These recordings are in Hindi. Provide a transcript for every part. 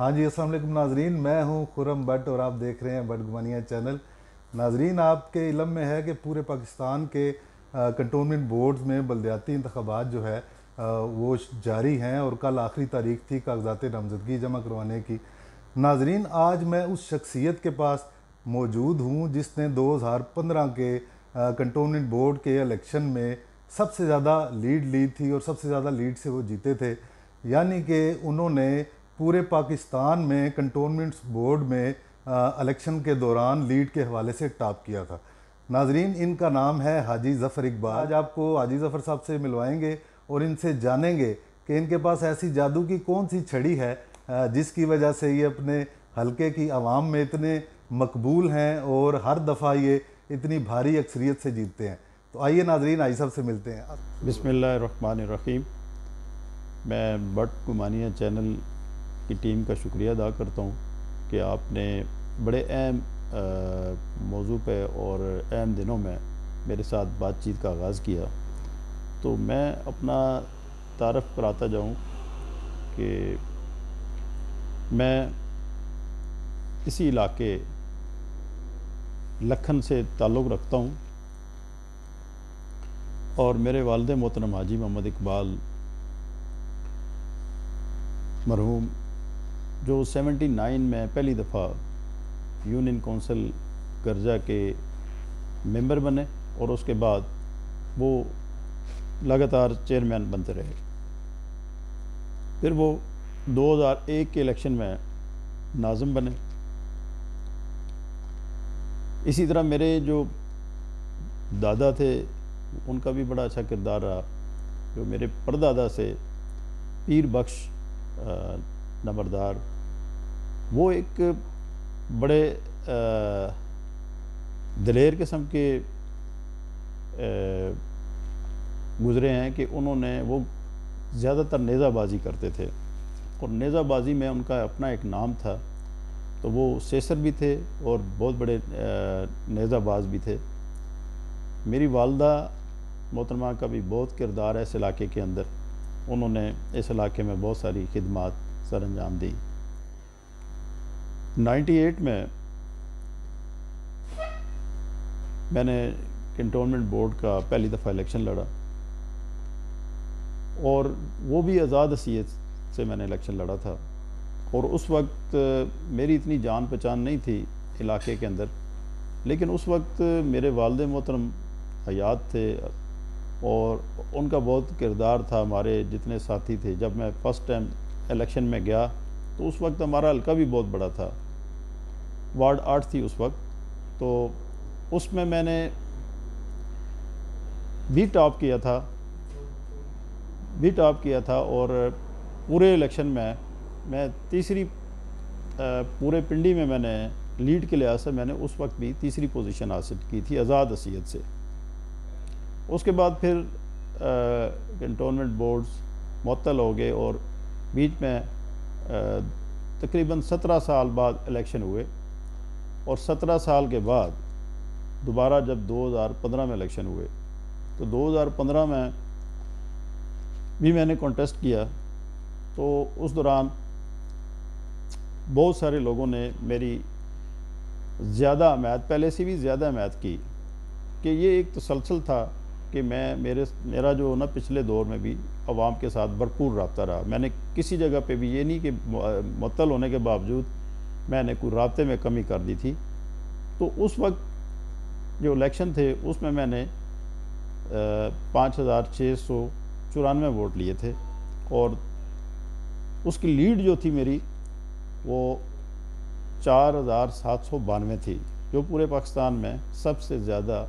हाँ जी, अस्सलाम वालेकुम नाजरीन, मैं हूँ खुरम भट्ट और आप देख रहे हैं बडगुमानिया चैनल। नाजरीन, आपके इल्म में है कि पूरे पाकिस्तान के कंटोनमेंट बोर्ड्स में बलदियाती इंतखाबात जो है वो जारी हैं और कल आखिरी तारीख थी कागजात नामजदगी जमा करवाने की। नाजरीन, आज मैं उस शख्सियत के पास मौजूद हूँ जिसने 2015 के कंटोनमेंट बोर्ड के इलेक्शन में सबसे ज़्यादा लीड ली थी और सबसे ज़्यादा लीड से वो जीते थे। यानी कि उन्होंने पूरे पाकिस्तान में कंटोनमेंट्स बोर्ड में इलेक्शन के दौरान लीड के हवाले से टॉप किया था। नाजरीन, इनका नाम है हाजी ज़फ़र इकबाल। आज आपको हाजी ज़फ़र साहब से मिलवाएंगे और इनसे जानेंगे कि इनके पास ऐसी जादू की कौन सी छड़ी है जिसकी वजह से ये अपने हलके की आवाम में इतने मकबूल हैं और हर दफ़ा ये इतनी भारी अक्सरियत से जीतते हैं। तो आइए नाजरीन, हाजी साहब से मिलते हैं। बिस्मिल्लाहिर्रहमानिर्रहीम। मैं बडगुमानिया चैनल की टीम का शुक्रिया अदा करता हूँ कि आपने बड़े अहम मौजू पे और अहम दिनों में मेरे साथ बातचीत का आगाज़ किया। तो मैं अपना तारफ़ कराता जाऊँ कि मैं इसी इलाके लखन से ताल्लुक़ रखता हूँ और मेरे वालिद मोहतरम हाजी मोहम्मद इकबाल मरहूम जो 79 में पहली दफ़ा यूनियन कौंसिल गर्जा के मेंबर बने और उसके बाद वो लगातार चेयरमैन बनते रहे। फिर वो 2001 के इलेक्शन में नाज़िम बने। इसी तरह मेरे जो दादा थे उनका भी बड़ा अच्छा किरदार रहा। जो मेरे परदादा से पीर बख्श नंबरदार, वो एक बड़े दिलेर किस्म के गुज़रे हैं कि उन्होंने वो ज़्यादातर नेज़ाबाजी करते थे और नेज़ाबाजी में उनका अपना एक नाम था। तो वो सेसर भी थे और बहुत बड़े नेज़ाबाज भी थे। मेरी वालदा मोहतरमा का भी बहुत किरदार है इस इलाके के अंदर। उन्होंने इस इलाके में बहुत सारी खिदमात सर अंजाम दी। 98 में मैंने कंटोनमेंट बोर्ड का पहली दफ़ा इलेक्शन लड़ा और वो भी आज़ाद हसीयत से मैंने इलेक्शन लड़ा था। और उस वक्त मेरी इतनी जान पहचान नहीं थी इलाके के अंदर, लेकिन उस वक्त मेरे वालिद मोहतरम हयात थे और उनका बहुत किरदार था। हमारे जितने साथी थे, जब मैं फ़र्स्ट टाइम इलेक्शन में गया तो उस वक्त हमारा हल्का भी बहुत बड़ा था, वार्ड 8 थी उस वक्त। तो उसमें मैंने भी टॉप किया था और पूरे इलेक्शन में मैं तीसरी पूरे पिंडी में मैंने लीड के लिहाज से मैंने उस वक्त भी तीसरी पोजीशन हासिल की थी आज़ाद हसीयत से। उसके बाद फिर कंटोनमेंट बोर्ड्स मुअत्तल हो गए और बीच में तकरीबन 17 साल बाद इलेक्शन हुए और 17 साल के बाद दोबारा जब 2015 में इलेक्शन हुए तो 2015 में भी मैंने कॉन्टेस्ट किया। तो उस दौरान बहुत सारे लोगों ने मेरी ज़्यादा हमायत, पहले से भी ज़्यादा हमायत की कि ये एक तसलसल था कि मेरा जो ना पिछले दौर में भी अवाम के साथ भरपूर रब्ता रहा। मैंने किसी जगह पे भी ये नहीं कि मुअत्तल होने के बावजूद मैंने कोई राब्ते में कमी कर दी थी। तो उस वक्त जो इलेक्शन थे उसमें मैंने 5694 वोट लिए थे और उसकी लीड जो थी मेरी वो 4792 थी, जो पूरे पाकिस्तान में सबसे ज़्यादा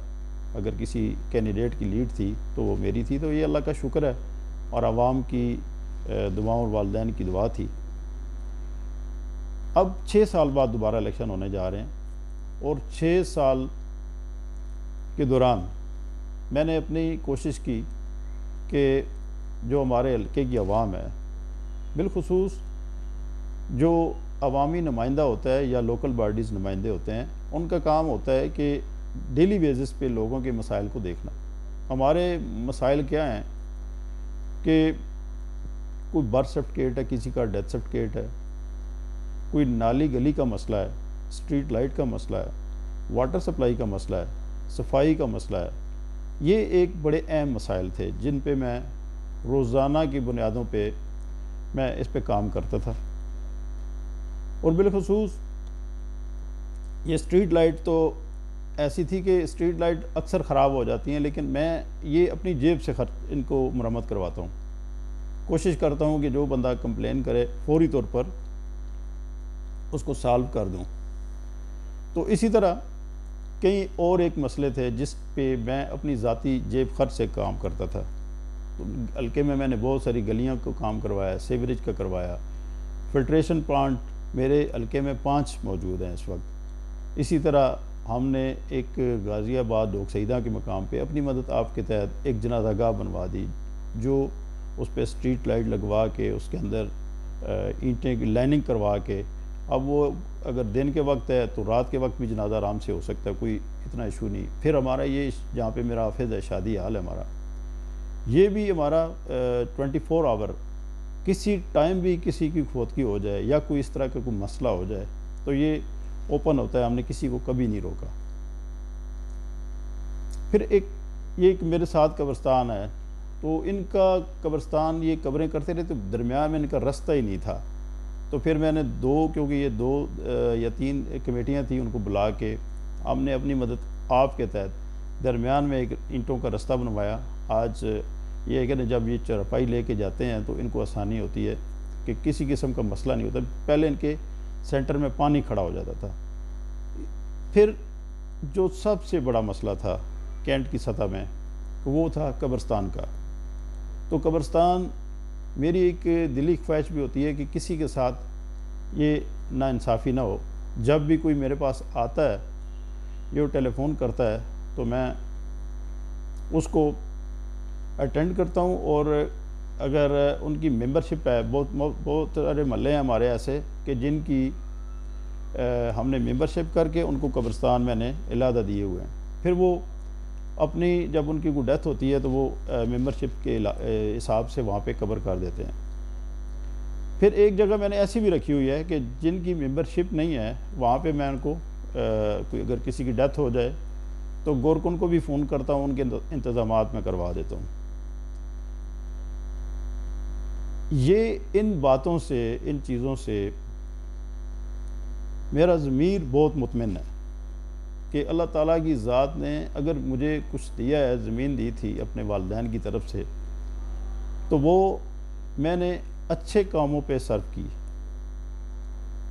अगर किसी कैंडिडेट की लीड थी तो वो मेरी थी। तो ये अल्लाह का शुक्र है और आवाम की दुआओं और वालिदैन की दुआ थी। अब 6 साल बाद दोबारा इलेक्शन होने जा रहे हैं और 6 साल के दौरान मैंने अपनी कोशिश की कि जो हमारे हल्के की आवाम है, बिलखुसूस जो अवामी नुमाइंदा होता है या लोकल बॉडीज़ नुमाइंदे होते हैं, उनका काम होता है कि डेली बेसिस पे लोगों के मसाइल को देखना। हमारे मसाइल क्या हैं कि कोई बर्थ सर्टिफिकेट है, किसी का डेथ सर्टिफिकेट है, कोई नाली गली का मसला है, स्ट्रीट लाइट का मसला है, वाटर सप्लाई का मसला है, सफाई का मसला है। ये एक बड़े अहम मसाइल थे जिन पे मैं रोज़ाना की बुनियादों पे मैं इस पे काम करता था। और बिलखसूस ये स्ट्रीट लाइट तो ऐसी थी कि स्ट्रीट लाइट अक्सर ख़राब हो जाती हैं, लेकिन मैं ये अपनी जेब से इनको मरम्मत करवाता हूँ। कोशिश करता हूँ कि जो बंदा कंप्लेन करे फौरी तौर पर उसको सॉल्व कर दूँ। तो इसी तरह कई और एक मसले थे जिस पे मैं अपनी ज़ाती जेब खर्च से काम करता था। तो हल्के में मैंने बहुत सारी गलियों को काम करवाया, सीवरेज का करवाया, फिल्ट्रेशन प्लांट मेरे हल्के में 5 मौजूद हैं इस वक्त। इसी तरह हमने एक गाज़ियाबाद डोक सईदा के मकाम पे अपनी मदद आपके तहत एक जनाज़ागाह बनवा दी, जो उस पर स्ट्रीट लाइट लगवा के उसके अंदर ईंटें की लाइनिंग करवा के, अब वो अगर दिन के वक्त है तो रात के वक्त भी जनाजा आराम से हो सकता है, कोई इतना इशू नहीं। फिर हमारा ये जहाँ पे मेरा हाफिज़ है, शादी हाल है हमारा, ये भी हमारा 24 आवर किसी टाइम भी किसी की खोदकी हो जाए या कोई इस तरह का कोई मसला हो जाए तो ये ओपन होता है, हमने किसी को कभी नहीं रोका। फिर ये एक मेरे साथ कब्रिस्तान है, तो इनका कब्रिस्तान ये कब्रें करते रहे तो दरमियान में इनका रास्ता ही नहीं था। तो फिर मैंने क्योंकि ये 2 या 3 कमेटियाँ थी, उनको बुला के हमने अपनी मदद आपके तहत दरमियान में एक ईंटों का रास्ता बनवाया। आज ये है कि जब ये चरपाई लेके जाते हैं तो इनको आसानी होती है कि किसी किस्म का मसला नहीं होता। पहले इनके सेंटर में पानी खड़ा हो जाता था। फिर जो सबसे बड़ा मसला था कैंट की सतह में वो था कब्रिस्तान का। तो कब्रिस्तान मेरी एक दिली ख्वाहिश भी होती है कि किसी के साथ ये नाइंसाफ़ी ना हो। जब भी कोई मेरे पास आता है, ये टेलीफोन करता है, तो मैं उसको अटेंड करता हूँ। और अगर उनकी मेंबरशिप है, बहुत सारे महल्ले हैं हमारे ऐसे कि जिनकी हमने मेंबरशिप करके उनको कब्रिस्तान मैंने इलादा दिए हुए हैं। फिर वो अपनी जब उनकी कोई डेथ होती है तो वो मेंबरशिप के हिसाब से वहाँ पे कवर कर देते हैं। फिर एक जगह मैंने ऐसी भी रखी हुई है कि जिनकी मेंबरशिप नहीं है, वहाँ पे मैं उनको कोई अगर किसी की डेथ हो जाए तो गोरकुन को भी फ़ोन करता हूँ, उनके इंतज़ामात में करवा देता हूँ। ये इन बातों से, इन चीज़ों से मेरा ज़मीर बहुत मुतमिन है कि अल्लाह ताला की ज़ात ने अगर मुझे कुछ दिया है, ज़मीन दी थी अपने वालिदैन की तरफ से, तो वो मैंने अच्छे कामों पे सर्व की,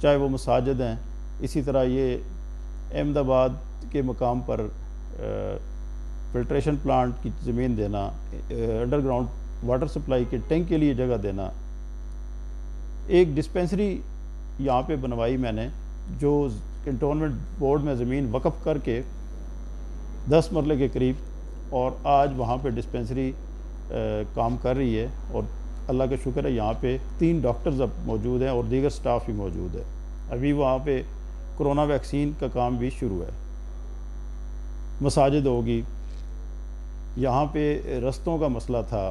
चाहे वो मसाजिद हैं। इसी तरह ये अहमदाबाद के मकाम पर फिल्ट्रेशन प्लांट की ज़मीन देना, अंडरग्राउंड वाटर सप्लाई के टैंक के लिए जगह देना, एक डिस्पेंसरी यहाँ पे बनवाई मैंने जो कंटोनमेंट बोर्ड में ज़मीन वक़फ़ करके 10 मरले के करीब, और आज वहाँ पे डिस्पेंसरी काम कर रही है। और अल्लाह का शुक्र है यहाँ पे 3 डॉक्टर्स अब मौजूद हैं और दीगर स्टाफ भी मौजूद है। अभी वहाँ पे कोरोना वैक्सीन का काम भी शुरू है। मसाजिद होगी, यहाँ पे रस्तों का मसला था,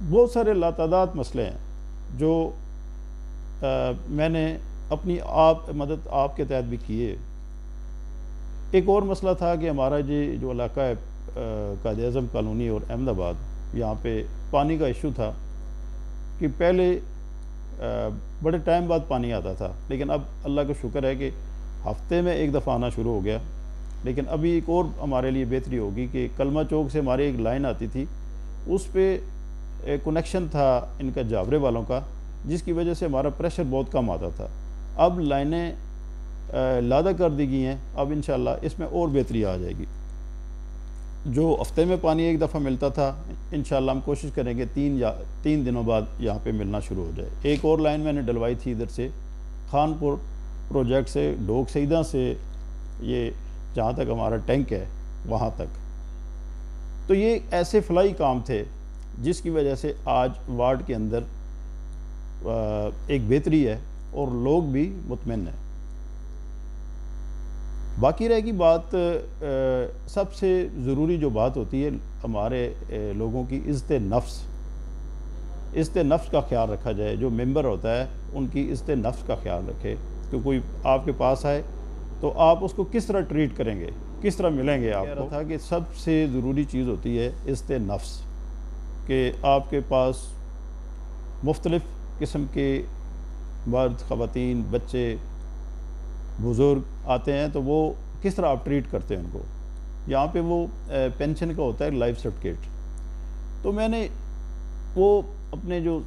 बहुत सारे लातादाद मसले हैं जो मैंने अपनी मदद आपके तहत भी किए। एक और मसला था कि हमारा जो इलाका है कायद आज़म कॉलोनी और अहमदाबाद, यहाँ पे पानी का इशू था कि पहले बड़े टाइम बाद पानी आता था, लेकिन अब अल्लाह का शुक्र है कि हफ्ते में एक दफ़ा आना शुरू हो गया। लेकिन अभी एक और हमारे लिए बेहतरी होगी कि कलमा चौक से हमारी एक लाइन आती थी, उस पर कनेक्शन था इनका जावरे वालों का, जिसकी वजह से हमारा प्रेशर बहुत कम आता था। अब लाइनें लादा कर दी गई हैं, अब इंशाल्लाह इसमें और बेहतरी आ जाएगी। जो हफ्ते में पानी एक दफ़ा मिलता था, इंशाल्लाह हम कोशिश करेंगे 3 दिनों बाद यहाँ पे मिलना शुरू हो जाए। एक और लाइन मैंने डलवाई थी इधर से खानपुर प्रोजेक्ट से, डोक सईदा से, ये जहाँ तक हमारा टैंक है वहाँ तक। तो ये ऐसे फलाई काम थे जिसकी वजह से आज वार्ड के अंदर एक बेहतरी है और लोग भी मुतमिन हैं। बाकी रहेगी बात, सबसे ज़रूरी जो बात होती है हमारे लोगों की इज़्ज़त नफ्स। इज़्ज़त नफ्स का ख्याल रखा जाए। जो मेंबर होता है उनकी इज़्ज़त नफ्स का ख्याल रखे कि कोई आपके पास आए तो आप उसको किस तरह ट्रीट करेंगे, किस तरह मिलेंगे। आपको था कि सबसे ज़रूरी चीज़ होती है इज़्ज़त नफ्स, कि आपके पास मुख्तलिफ़ किस्म के मर्द, ख़वातीन, बच्चे, बुज़ुर्ग आते हैं तो वो किस तरह आप ट्रीट करते हैं उनको। यहाँ पे वो पेंशन का होता है लाइफ सर्टिफिकेट। तो मैंने वो अपने जो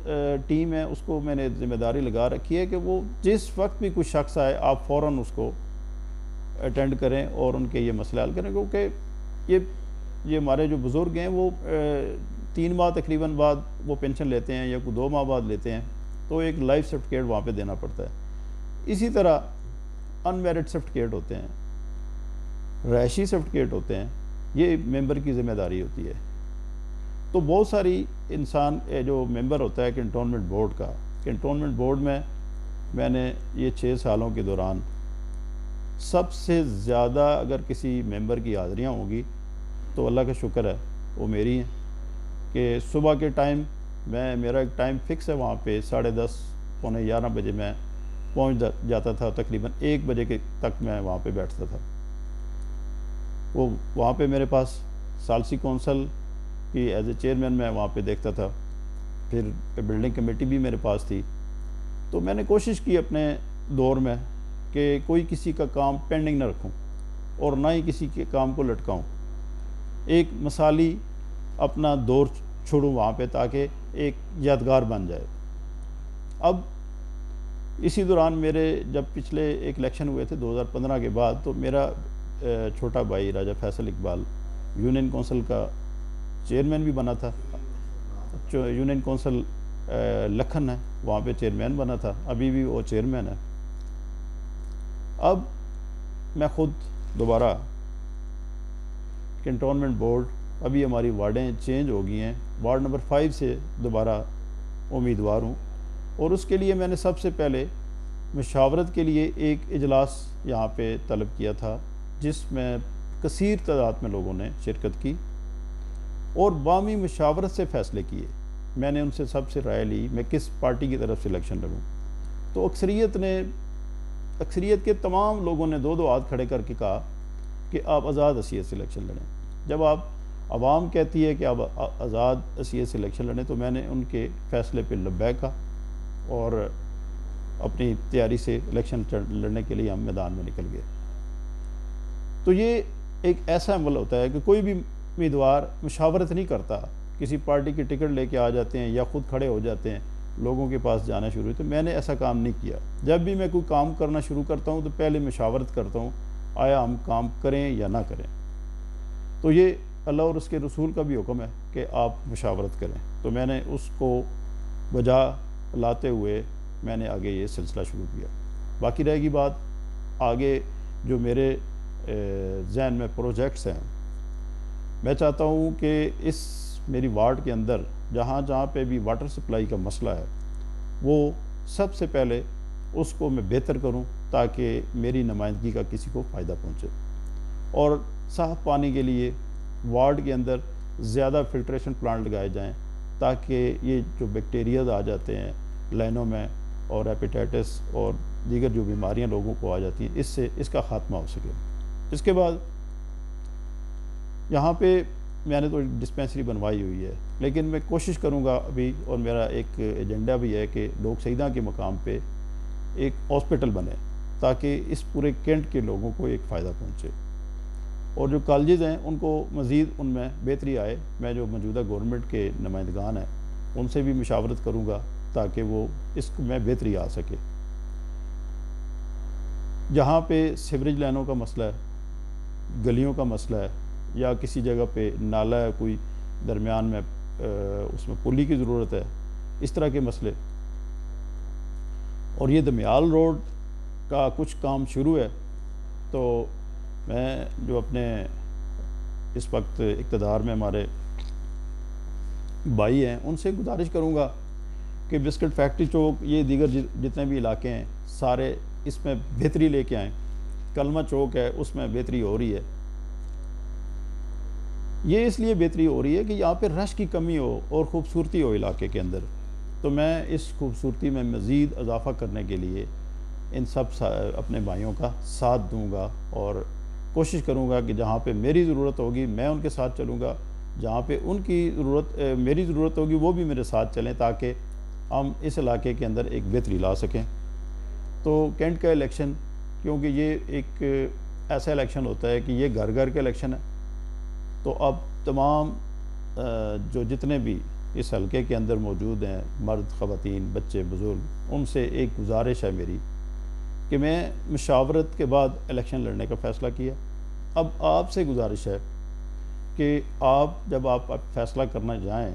टीम है उसको मैंने ज़िम्मेदारी लगा रखी है कि वो जिस वक्त भी कोई शख्स आए आप फ़ौरन उसको अटेंड करें और उनके ये मसले हल करें। क्योंकि ये हमारे जो बुज़ुर्ग हैं वो 3 माह तकरीबन बाद वो पेंशन लेते हैं या कोई 2 माह बाद लेते हैं, तो एक लाइफ सर्टिफिकेट वहाँ पे देना पड़ता है। इसी तरह अनमैरिड सर्टिफिकेट होते हैं, रहायशी सर्टिफिकेट होते हैं, ये मेंबर की ज़िम्मेदारी होती है। तो बहुत सारी इंसान जो मेंबर होता है कैंटोनमेंट बोर्ड का, कैंटोनमेंट बोर्ड में मैंने ये 6 सालों के दौरान सबसे ज़्यादा अगर किसी मेंबर की हाज़िरियाँ होंगी तो अल्लाह का शुक्र है वो मेरी हैं। कि सुबह के टाइम मेरा एक टाइम फ़िक्स है वहाँ पे 10:30 पौने 11 बजे मैं पहुँच जाता था, तकरीबन 1 बजे के तक मैं वहाँ पे बैठता था। वो वहाँ पे मेरे पास सालसी कौंसल की एज ए चेयरमैन मैं वहाँ पे देखता था, फिर बिल्डिंग कमेटी भी मेरे पास थी। तो मैंने कोशिश की अपने दौर में कि कोई किसी का काम पेंडिंग ना रखूं और ना ही किसी के काम को लटकाऊं, एक मिसाली अपना दौर छोड़ूं वहाँ पे ताकि एक यादगार बन जाए। अब इसी दौरान मेरे जब पिछले एक इलेक्शन हुए थे 2015 के बाद, तो मेरा छोटा भाई राजा फैसल इकबाल यूनियन कौंसिल का चेयरमैन भी बना था। यूनियन कौंसिल लखन है वहाँ पे चेयरमैन बना था, अभी भी वो चेयरमैन है। अब मैं ख़ुद दोबारा कैंटोनमेंट बोर्ड, अभी हमारी वार्डें चेंज हो गई हैं, वार्ड नंबर 5 से दोबारा उम्मीदवार हूँ। और उसके लिए मैंने सबसे पहले मशावरत के लिए एक इजलास यहाँ पे तलब किया था, जिसमें कसीर तादाद में लोगों ने शिरकत की और बामी मशावरत से फ़ैसले किए। मैंने उनसे सबसे राय ली मैं किस पार्टी की तरफ से इलेक्शन लड़ूँ। तो अक्सरियत के तमाम लोगों ने 2-2 हाथ खड़े करके कहा कि आप आज़ाद हसीयत से इलेक्शन लड़ें। जब आप आवाम कहती है कि आप आज़ाद हसीयत से इलेक्शन लड़ें, तो मैंने उनके फ़ैसले पर लब्बैक कहा और अपनी तैयारी से इलेक्शन लड़ने के लिए हम मैदान में निकल गए। तो ये एक ऐसा अमल होता है कि कोई भी उम्मीदवार मुशावरत नहीं करता, किसी पार्टी की टिकट लेके आ जाते हैं या ख़ुद खड़े हो जाते हैं, लोगों के पास जाना शुरू। तो मैंने ऐसा काम नहीं किया। जब भी मैं कोई काम करना शुरू करता हूँ तो पहले मुशावरत करता हूँ, आया हम काम करें या ना करें। तो ये अल्लाह और उसके रसूल का भी हुक्म है कि आप मुशावरत करें। तो मैंने उसको बजा लाते हुए मैंने आगे ये सिलसिला शुरू किया। बाकी रहेगी बात आगे जो मेरे जहन में प्रोजेक्ट्स हैं। मैं चाहता हूँ कि इस मेरी वार्ड के अंदर जहाँ जहाँ पे भी वाटर सप्लाई का मसला है, वो सबसे पहले उसको मैं बेहतर करूँ ताकि मेरी नुमाइंदगी का किसी को फ़ायदा पहुँचे। और साफ़ पानी के लिए वार्ड के अंदर ज़्यादा फिल्ट्रेशन प्लांट लगाए जाएं ताकि ये जो बैक्टीरियाज आ जाते हैं लाइनों में और हेपेटाइटिस और दीगर जो बीमारियां लोगों को आ जाती हैं, इससे इसका ख़ात्मा हो सके। इसके बाद यहाँ पे मैंने तो डिस्पेंसरी बनवाई हुई है, लेकिन मैं कोशिश करूँगा अभी, और मेरा एक एजेंडा भी है कि लोग सईदा के मकाम पे एक हॉस्पिटल बने ताकि इस पूरे कैंट के लोगों को एक फ़ायदा पहुँचे। और जो कॉलेजेस हैं उनको मज़ीद उनमें बेहतरी आए। मैं जो मौजूदा गवर्नमेंट के नुमाइंदगान हैं उनसे भी मुशावरत करूँगा ताकि वो इसमें बेहतरी आ सके। जहाँ पे सीवरेज लाइनों का मसला है, गलियों का मसला है, या किसी जगह पे नाला है कोई दरमियान में, उसमें पुली की ज़रूरत है, इस तरह के मसले। और ये दमियाल रोड का कुछ काम शुरू है, तो मैं जो अपने इस वक्त इक़्तिदार में हमारे भाई हैं उनसे गुजारिश करूँगा कि बिस्किट फैक्ट्री चौक, ये दीगर जितने भी इलाके हैं सारे इसमें बेहतरी लेके आएँ। कलमा चौक है उसमें बेहतरी हो रही है। ये इसलिए बेहतरी हो रही है कि यहाँ पे रश की कमी हो और ख़ूबसूरती हो इलाके के अंदर। तो मैं इस खूबसूरती में मज़ीद इजाफ़ा करने के लिए इन सब अपने भाइयों का साथ दूंगा और कोशिश करूंगा कि जहाँ पे मेरी ज़रूरत होगी मैं उनके साथ चलूँगा, जहाँ पे उनकी मेरी ज़रूरत होगी वो भी मेरे साथ चलें, ताकि हम इस इलाके के अंदर एक बेहतरी ला सकें। तो कैंट का इलेक्शन, क्योंकि ये एक ऐसा इलेक्शन होता है कि ये घर घर का इलेक्शन है, तो अब तमाम जो जितने भी इस हलके के अंदर मौजूद हैं, मर्द, ख़वातीन, बच्चे, बुज़ुर्ग, उनसे एक गुजारिश है मेरी कि मैं मशावरत के बाद इलेक्शन लड़ने का फ़ैसला किया। अब आपसे गुजारिश है कि आप जब आप फ़ैसला करना जाएं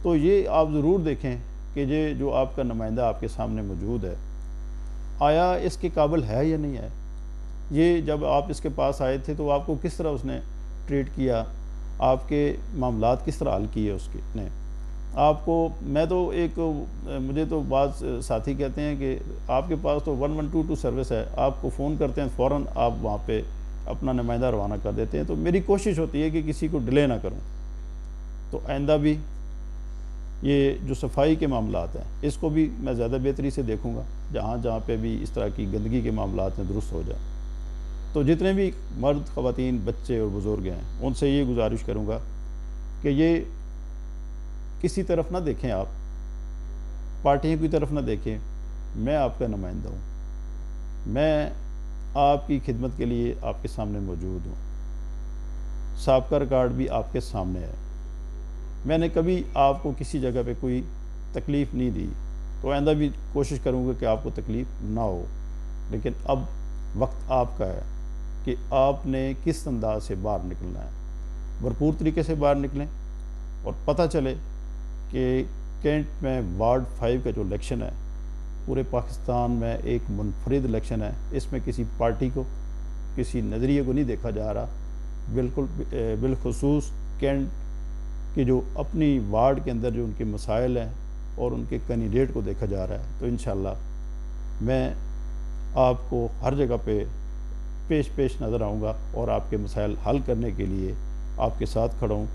तो ये आप ज़रूर देखें कि ये जो आपका नुमाइंदा आपके सामने मौजूद है, आया इसके काबिल है या नहीं है। ये जब आप इसके पास आए थे तो आपको किस तरह उसने ट्रीट किया, आपके मामलात किस तरह हल किए उसके ने आपको। मैं तो एक मुझे तो बात साथी कहते हैं कि आपके पास तो 112 सर्विस है, आपको फ़ोन करते हैं फ़ौरन आप वहाँ पे अपना नुमाइंदा रवाना कर देते हैं। तो मेरी कोशिश होती है कि किसी को डिले ना करूँ। तो आइंदा भी ये जो सफाई के मामलात हैं इसको भी मैं ज़्यादा बेहतरी से देखूँगा, जहाँ जहाँ पे भी इस तरह की गंदगी के मामलात में दुरुस्त हो जाए। तो जितने भी मर्द, ख़वातीन, बच्चे और बुज़ुर्ग हैं उनसे ये गुजारिश करूँगा कि ये किसी तरफ ना देखें, आप पार्टियों की तरफ ना देखें। मैं आपका नुमाइंदा हूँ, मैं आपकी खिदमत के लिए आपके सामने मौजूद हूँ। साबका रिकॉर्ड भी आपके सामने है, मैंने कभी आपको किसी जगह पे कोई तकलीफ़ नहीं दी, तो आइंदा भी कोशिश करूँगा कि आपको तकलीफ़ ना हो। लेकिन अब वक्त आपका है कि आपने किस अंदाज से बाहर निकलना है। भरपूर तरीके से बाहर निकलें और पता चले कि कैंट में वार्ड 5 का जो इलेक्शन है पूरे पाकिस्तान में एक मुनफरिद इलेक्शन है। इसमें किसी पार्टी को, किसी नज़रिए को नहीं देखा जा रहा, बिल्कुल बिलखुसूस कैंट कि जो अपनी वार्ड के अंदर जो उनके मसाइल हैं और उनके कैंडिडेट को देखा जा रहा है। तो इंशाअल्लाह मैं आपको हर जगह पे पेश नज़र आऊँगा और आपके मसाइल हल करने के लिए आपके साथ खड़ा हूँ।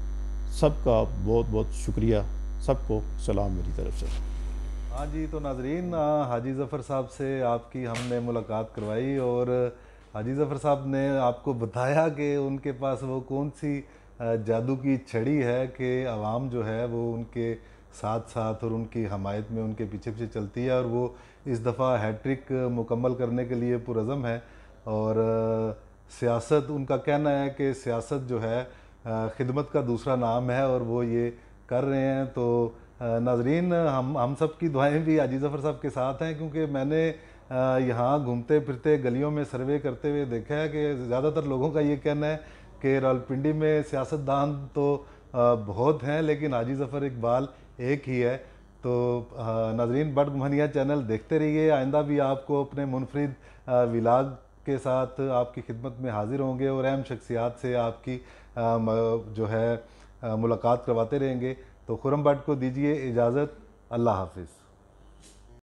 सबका बहुत बहुत शुक्रिया, सबको सलाम मेरी तरफ से। हाँ जी, तो नाजरीन, हाजी ज़फ़र साहब से आपकी हमने मुलाकात करवाई और हाजी ज़फ़र साहब ने आपको बताया कि उनके पास वो कौन सी जादू की छड़ी है कि आवाम जो है वो उनके साथ साथ और उनकी हमायत में उनके पीछे पीछे चलती है और वो इस दफ़ा हैट्रिक मुकम्मल करने के लिए पुरज़म है। और सियासत, उनका कहना है कि सियासत जो है खिदमत का दूसरा नाम है और वो ये कर रहे हैं। तो नाजरीन, हम सब की दुआएं भी हाजी ज़फ़र साहब के साथ हैं, क्योंकि मैंने यहाँ घूमते फिरते गलियों में सर्वे करते हुए देखा है कि ज़्यादातर लोगों का ये कहना है कि रावलपिंडी में सियासतदान तो बहुत हैं लेकिन हाजी ज़फ़र इकबाल एक ही है। तो नाजरीन, बड घुमानिया चैनल देखते रहिए, आइंदा भी आपको अपने मुनफरिद विलाग के साथ आपकी खिदमत में हाजिर होंगे और अहम शख्सियात से आपकी जो है मुलाकात करवाते रहेंगे। तो खुर्रम बट को दीजिए इजाज़त, अल्लाह हाफिज़।